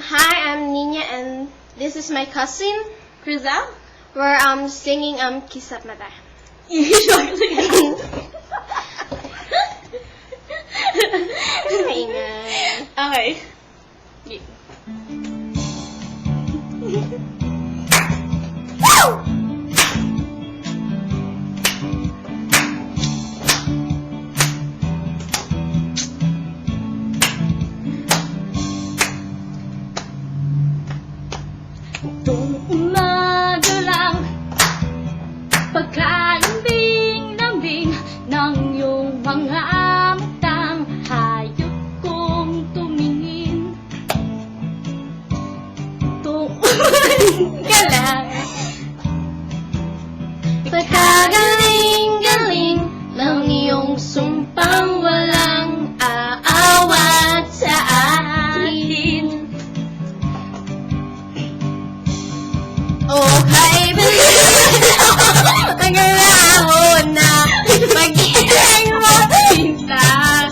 Hi, I'm Nina, and this is my cousin, Crizel? We're singing Kisap Mata. Maingay. Okay. Itong umaga lang, pagkalambing-lambing ng iyong mga matang, hayop kong tumingin. Itong umaga lang, Pagkagaling-galing ng iyong sumpang walang aawat sa atin. Okay, pag-alahon na pag-ibig mo pinta,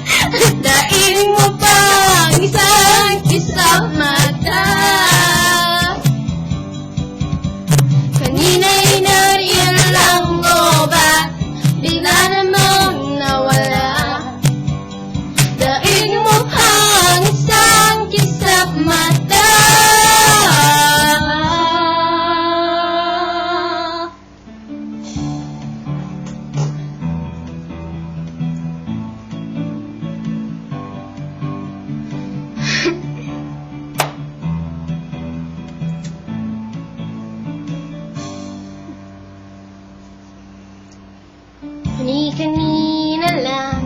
daing mo pang isang kisap mata. Kanina'y nariyan lang mo ba, bigla namang nawala. Daing mo pang isang kisap mata. Kani-kanina lang,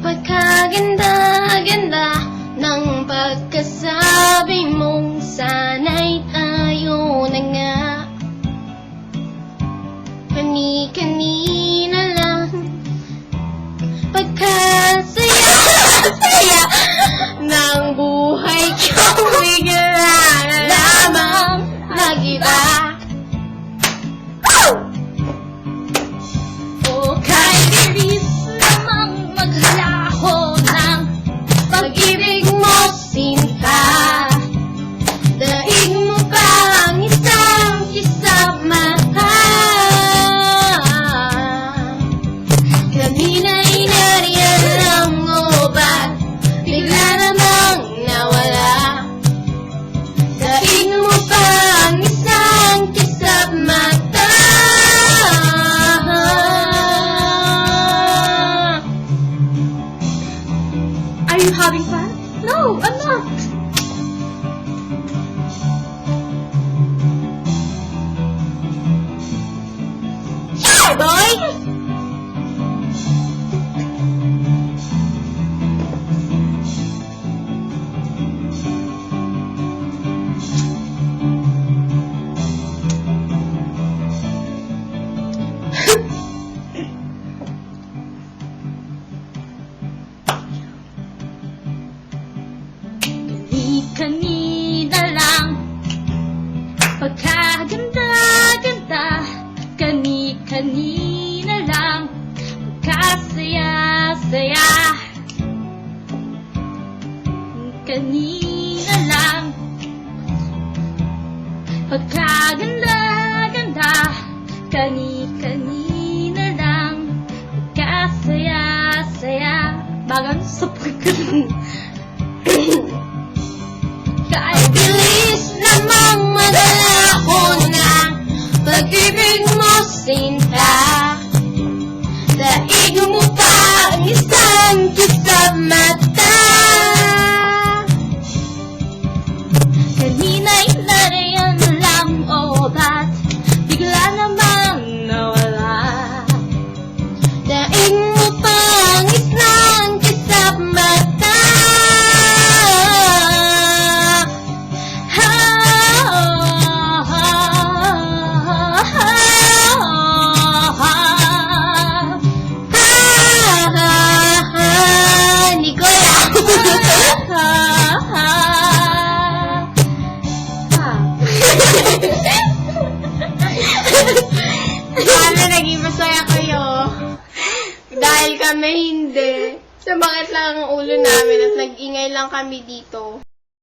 pagkaganda-ganda ng pagkasabi mong sana'y tayo na nga. Kani-kanina lang, pagkasaya-saya ng buhay ko, bigla na lamang nag-iba. o kahit bilis namang maglahon ng Pag-ibig mo sinta, daig mo pa ang isang kisap mata. Kanina'y nariyan lang mo ba, bigla namang nawala. Daig mo pa ang isang kisap mata. Are you having fun? No, I'm not. Yeah, boy! Kani-kanina lang, pagkaganda-ganda. Kani-kanina lang, pagkasaya-saya. Kanina lang, pagkaganda-ganda. Kani-kanina lang, pagkasaya-saya. Bagang sa pagkaganda. Kahit bilis namang madalahon na pag-ibig mo sinta, daig mo pa ang isang kisap mata. Kanina'y nariyan lang o ba't bigla namang nawala? Daig mo pa ang isang kisap mata. Sana naging masaya kayo. Dahil kami hindi. Sumakit lang ang ulo namin at nag-ingay lang kami dito.